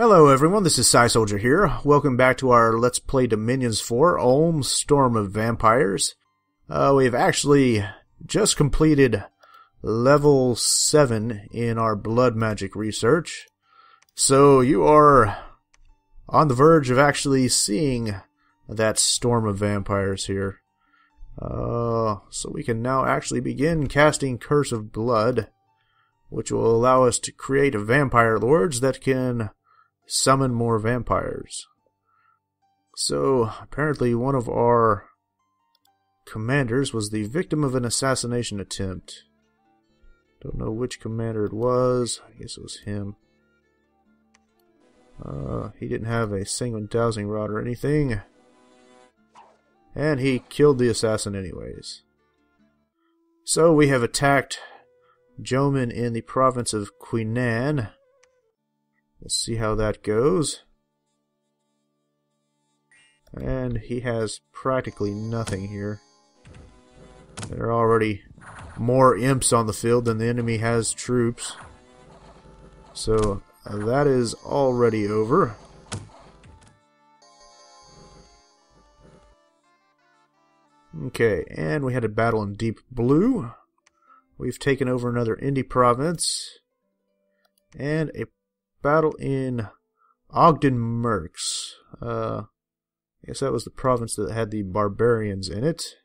Hello everyone, this is Psy-Soldier here. Welcome back to our Let's Play Dominions 4, Ulm Storm of Vampires. We've actually just completed level 7 in our blood magic research. So you are on the verge of actually seeing that storm of vampires here. So we can now actually begin casting Curse of Blood, which will allow us to create vampire lords that can summon more vampires. So, apparently one of our commanders was the victim of an assassination attempt. Don't know which commander it was. I guess it was him. He didn't have a sanguine dowsing rod or anything. And he killed the assassin anyways. So we have attacked Joman in the province of Queenan. Let's see how that goes. And he has practically nothing here. There are already more imps on the field than the enemy has troops. So that is already over. Okay, and we had a battle in Deep Blue. We've taken over another indie province. And a battle in Ogden Mercs. I guess that was the province that had the barbarians in it.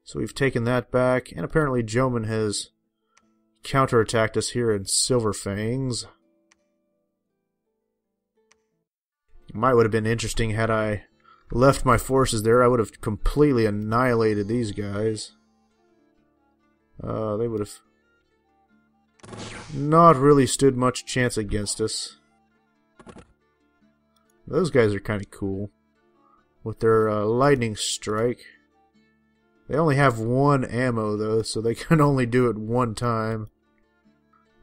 So we've taken that back, and apparently Joman has counterattacked us here in Silver Fangs. It would have been interesting had I left my forces there. I would have completely annihilated these guys. They would have not really stood much chance against us. Those guys are kind of cool with their lightning strike. They only have one ammo though, so they can only do it one time.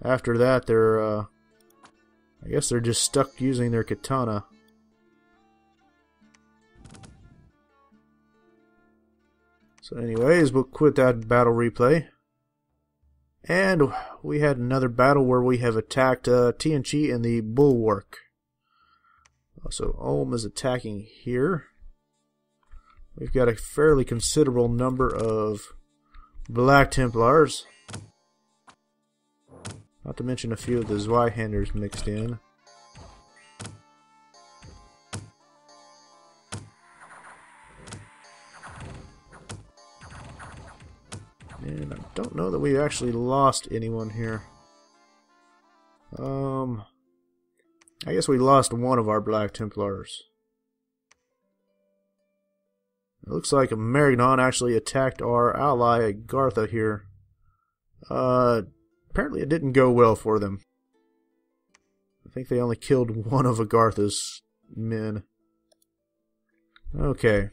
After that, they're I guess they're just stuck using their katana. So anyways, we'll quit that battle replay. And we had another battle where we have attacked Tianchi in the Bulwark. So Ulm is attacking here. We've got a fairly considerable number of Black Templars. Not to mention a few of the Zweihanders mixed in. And I don't know that we actually lost anyone here. I guess we lost one of our Black Templars. It looks like Marignon actually attacked our ally Gartha here. Apparently it didn't go well for them. I think they only killed one of Agartha's men. Okay.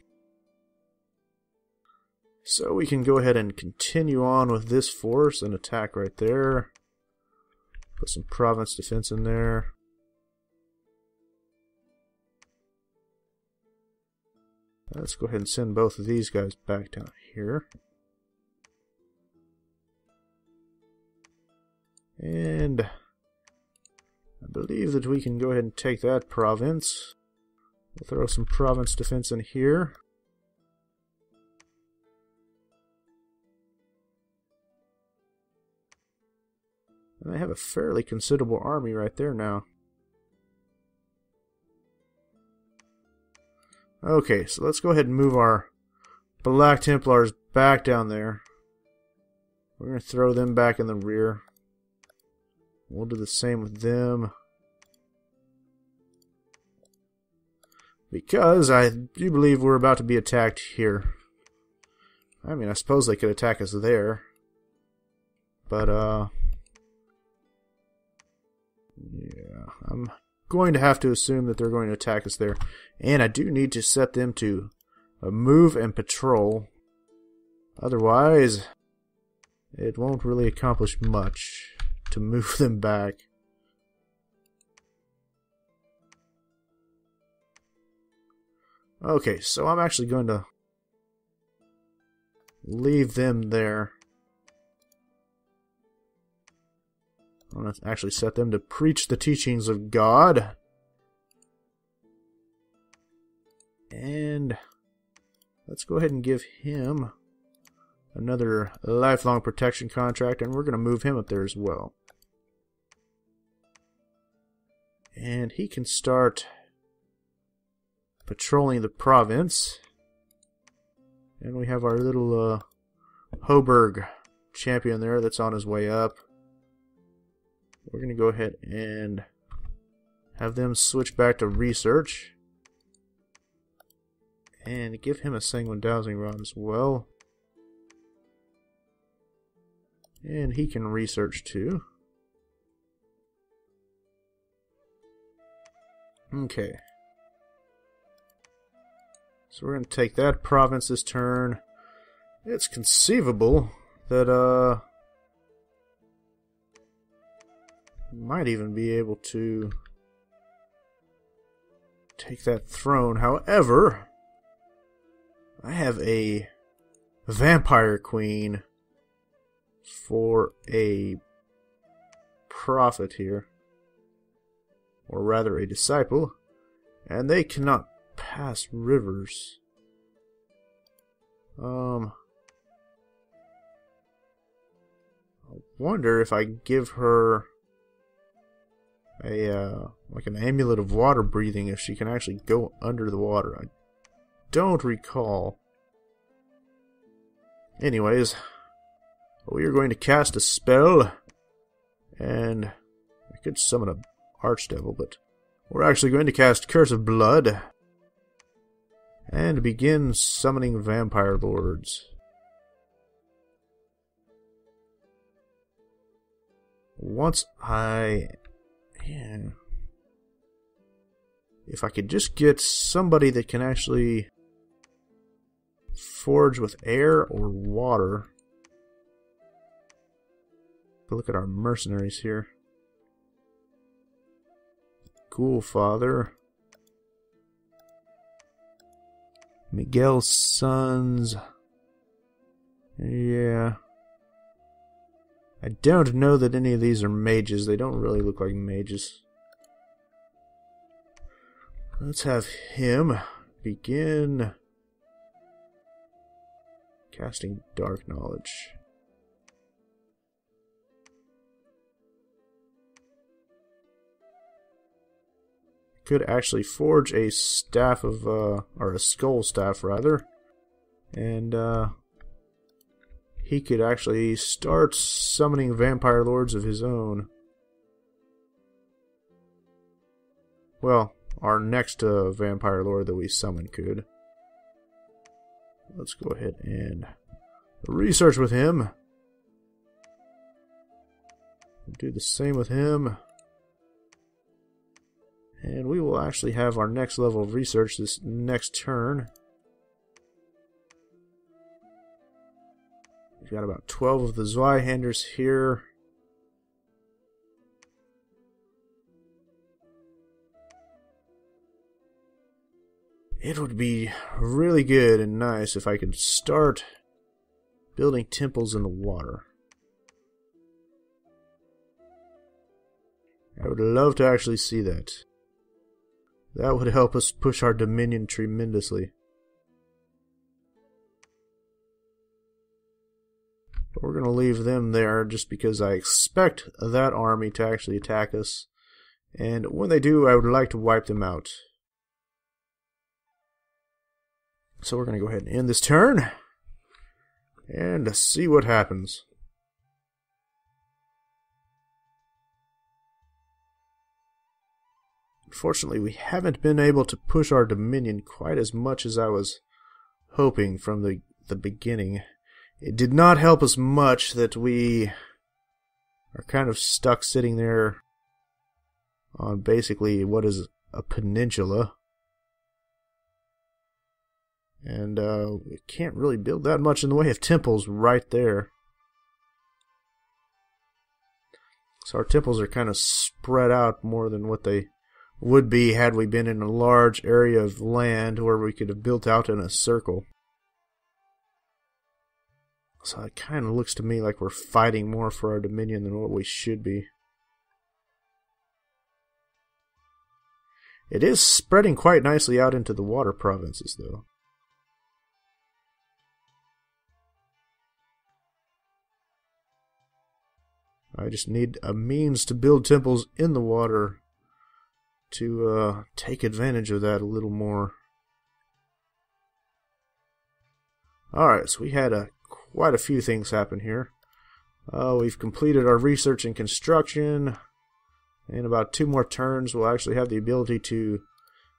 So we can go ahead and continue on with this force and attack right there. Put some province defense in there. Let's go ahead and send both of these guys back down here. And I believe that we can go ahead and take that province. We'll throw some province defense in here. And they have a fairly considerable army right there now. Okay, so let's go ahead and move our Black Templars back down there. We're going to throw them back in the rear. We'll do the same with them. Because I do believe we're about to be attacked here. I mean, I suppose they could attack us there. But, yeah, I'm going to have to assume that they're going to attack us there. And I do need to set them to move and patrol. Otherwise, it won't really accomplish much to move them back. Okay, so I'm actually going to leave them there. I'm going to actually set them to preach the teachings of God. And let's go ahead and give him another lifelong protection contract, and we're going to move him up there as well. And he can start patrolling the province. And we have our little Hoburg champion there that's on his way up. We're going to go ahead and have them switch back to research. And give him a sanguine dowsing rod as well. And he can research too. Okay. So we're going to take that province this turn. It's conceivable that might even be able to take that throne. However, I have a vampire queen for a prophet here, or rather a disciple, and they cannot pass rivers. I wonder if I give her a like an amulet of water breathing, if she can actually go under the water. I don't recall. Anyways, we are going to cast a spell, and I could summon an archdevil, but we're actually going to cast Curse of Blood and begin summoning vampire lords. Once if I could just get somebody that can actually forge with air or water. Look at our mercenaries here. Ghoul Father. Miguel's sons. Yeah. I don't know that any of these are mages. They don't really look like mages. Let's have him begin casting Dark Knowledge. Could actually forge a staff of, or a skull staff rather, and he could actually start summoning vampire lords of his own. Well, our next vampire lord that we summon could. Let's go ahead and research with him. Do the same with him. And we will actually have our next level of research this next turn. We've got about 12 of the Zweihanders here. It would be really good and nice if I could start building temples in the water. I would love to actually see that. That would help us push our dominion tremendously. But we're going to leave them there just because I expect that army to actually attack us. And when they do, I would like to wipe them out. So we're going to go ahead and end this turn and see what happens. Unfortunately, we haven't been able to push our dominion quite as much as I was hoping from the beginning. It did not help us much that we are kind of stuck sitting there on basically what is a peninsula. And we can't really build that much in the way of temples right there. So our temples are kind of spread out more than what they would be had we been in a large area of land where we could have built out in a circle. So it kind of looks to me like we're fighting more for our dominion than what we should be. It is spreading quite nicely out into the water provinces, though. I just need a means to build temples in the water to take advantage of that a little more. Alright, so we had quite a few things happen here. We've completed our research and construction. In about 2 more turns, we'll actually have the ability to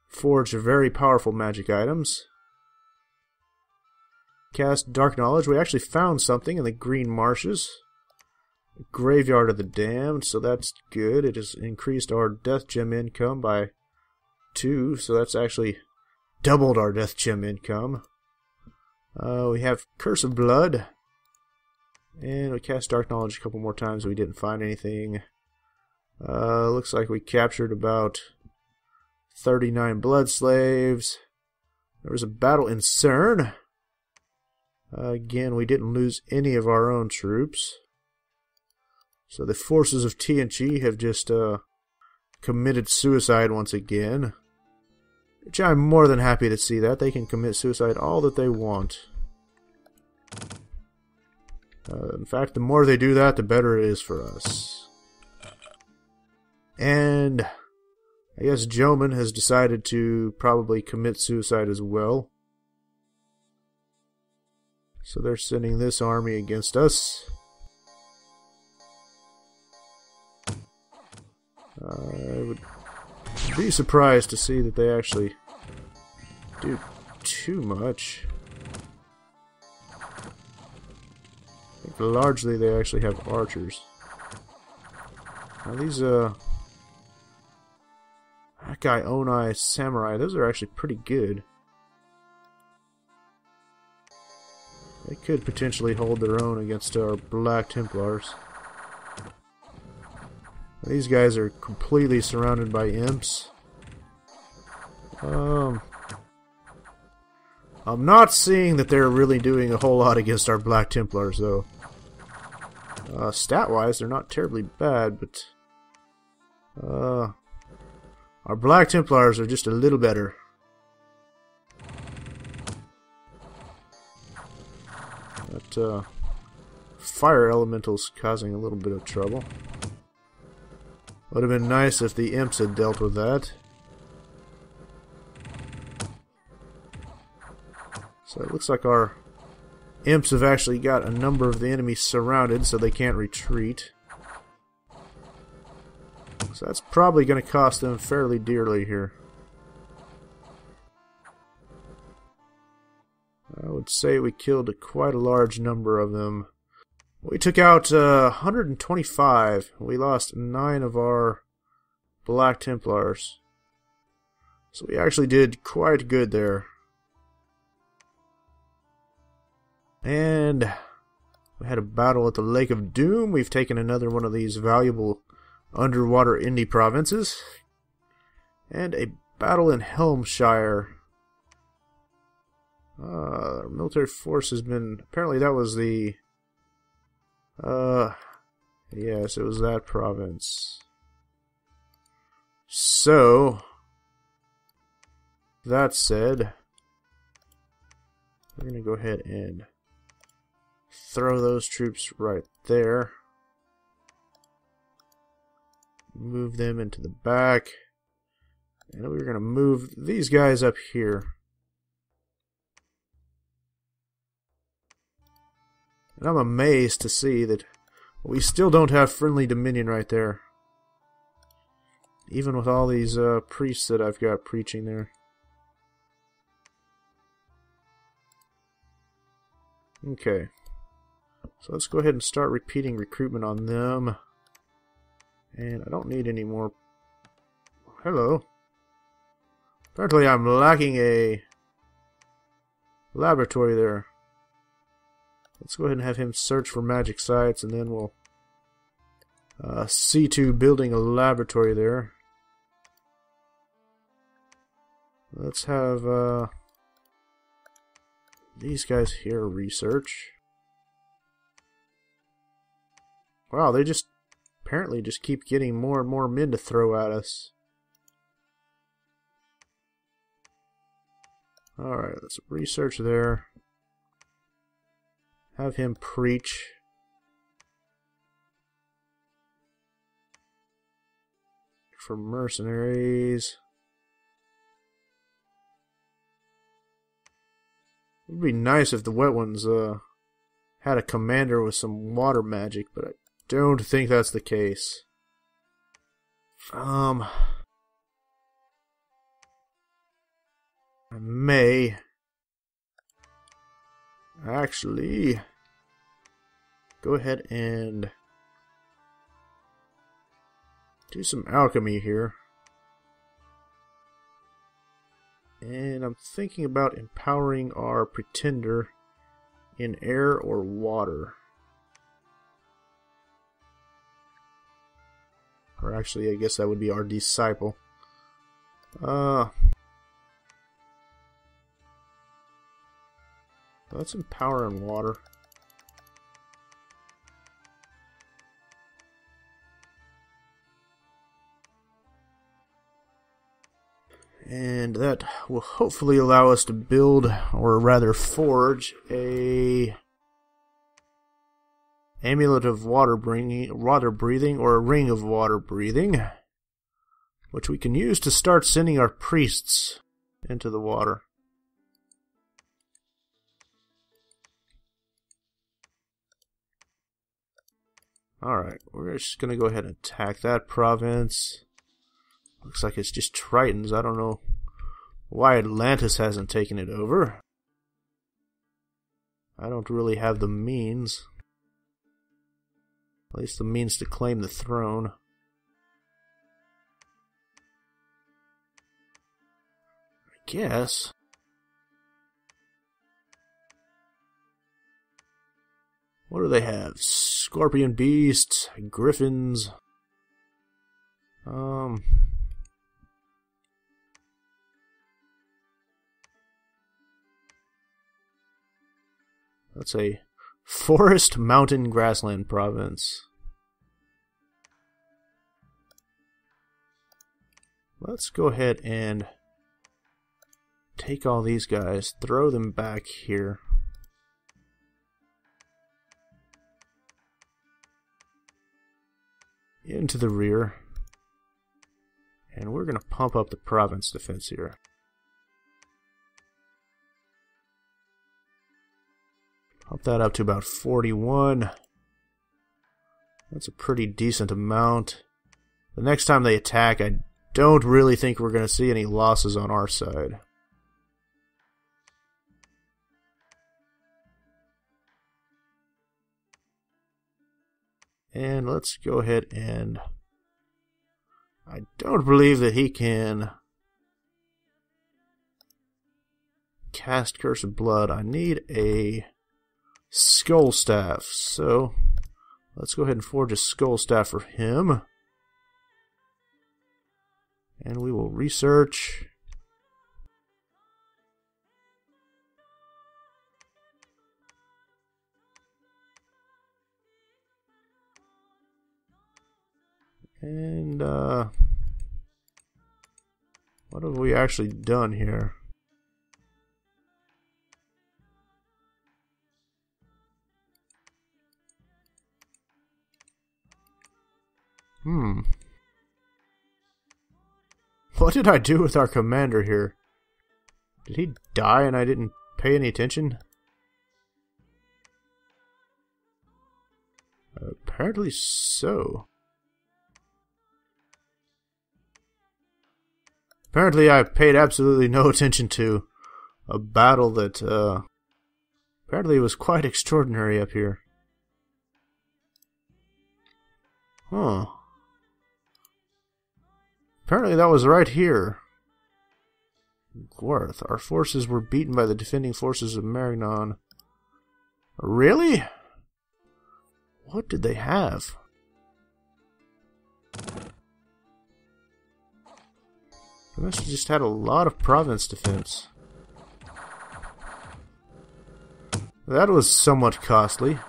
forge very powerful magic items. Cast Dark Knowledge. We actually found something in the Green Marshes. Graveyard of the Damned, so that's good. It has increased our Death Gem income by 2, so that's actually doubled our Death Gem income. We have Curse of Blood. And we cast Dark Knowledge a couple more times. We didn't find anything. Looks like we captured about 39 blood slaves. There was a battle in CERN. Again, we didn't lose any of our own troops. So the forces of TNG have just committed suicide once again. Which I'm more than happy to see that. They can commit suicide all that they want. In fact, the more they do that, the better it is for us. And I guess Joman has decided to probably commit suicide as well. So they're sending this army against us. I would be surprised to see that they actually do too much. I think largely they actually have archers. Now these, that guy Onai Samurai, those are actually pretty good. They could potentially hold their own against our Black Templars. These guys are completely surrounded by imps. I'm not seeing that they're really doing a whole lot against our Black Templars, though. Stat-wise, they're not terribly bad, but our Black Templars are just a little better. That fire elemental's causing a little bit of trouble. Would have been nice if the imps had dealt with that. So it looks like our imps have actually got a number of the enemies surrounded, so they can't retreat. So that's probably going to cost them fairly dearly here. I would say we killed quite a large number of them. We took out 125. We lost 9 of our Black Templars. So we actually did quite good there. And we had a battle at the Lake of Doom. We've taken another one of these valuable underwater indie provinces. And a battle in Helmshire. Our military force has been... Apparently that was the... yes, it was that province. So, that said, we're going to go ahead and throw those troops right there. Move them into the back. And we're going to move these guys up here. And I'm amazed to see that we still don't have friendly Dominion right there. Even with all these priests that I've got preaching there. Okay. So let's go ahead and start repeating recruitment on them. And I don't need any more... Hello. Apparently I'm lacking a laboratory there. Let's go ahead and have him search for magic sites, and then we'll see to building a laboratory there. Let's have these guys here research. Wow, they just apparently just keep getting more and more men to throw at us. Alright, let's research there. Have him preach. For mercenaries. It would be nice if the Wet Ones had a commander with some water magic, but I don't think that's the case. I may actually go ahead and do some alchemy here. And I'm thinking about empowering our pretender in air or water. Or actually, I guess that would be our disciple. Let's empower in water. And that will hopefully allow us to build, or rather forge, a amulet of water breathing, or a ring of water breathing, which we can use to start sending our priests into the water. Alright, we're just going to go ahead and attack that province. Looks like it's just Tritons. I don't know why Atlantis hasn't taken it over. I don't really have the means. At least the means to claim the throne. I guess. What do they have? Scorpion beasts, griffins. That's a forest, mountain, grassland province. Let's go ahead and take all these guys, throw them back here. Into the rear. And we're going to pump up the province defense here. Pump that up to about 41. That's a pretty decent amount. The next time they attack, I don't really think we're going to see any losses on our side. And let's go ahead and... I don't believe that he can cast Curse of Blood. I need a Skull Staff, so let's go ahead and forge a Skull Staff for him. And we will research. And, what have we actually done here? What did I do with our commander here? Did he die and I didn't pay any attention? Apparently so. Apparently I paid absolutely no attention to a battle that apparently was quite extraordinary up here. Huh. Apparently that was right here. Gwarth. Our forces were beaten by the defending forces of Marignon. Really? What did they have? They must have just had a lot of province defense. That was somewhat costly.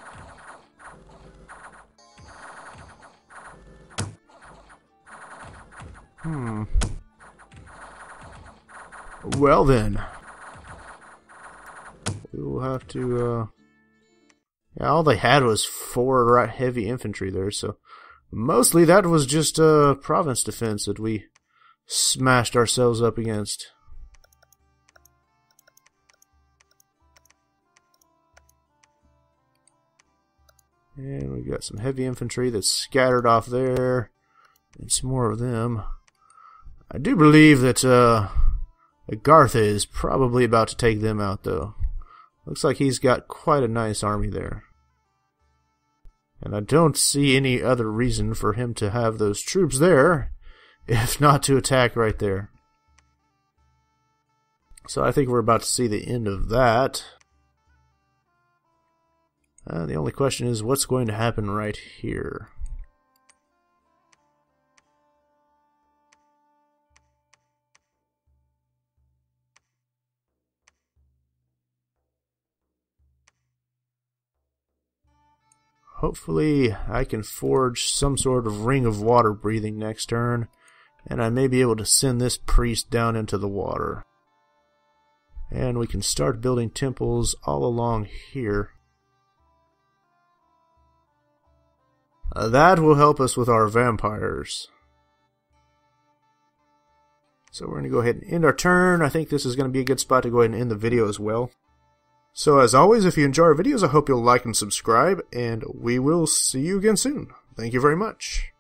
Well then. we will have to, yeah, all they had was 4 heavy infantry there, so mostly that was just province defense that we smashed ourselves up against. And we've got some heavy infantry that's scattered off there, and some more of them. I do believe that Agartha is probably about to take them out, though. Looks like he's got quite a nice army there. And I don't see any other reason for him to have those troops there, if not to attack right there. So I think we're about to see the end of that. The only question is what's going to happen right here. Hopefully I can forge some sort of ring of water breathing next turn, and I may be able to send this priest down into the water. And we can start building temples all along here. That will help us with our vampires. So we're going to go ahead and end our turn. I think this is going to be a good spot to go ahead and end the video as well. So as always, if you enjoy our videos, I hope you'll like and subscribe, and we will see you again soon. Thank you very much.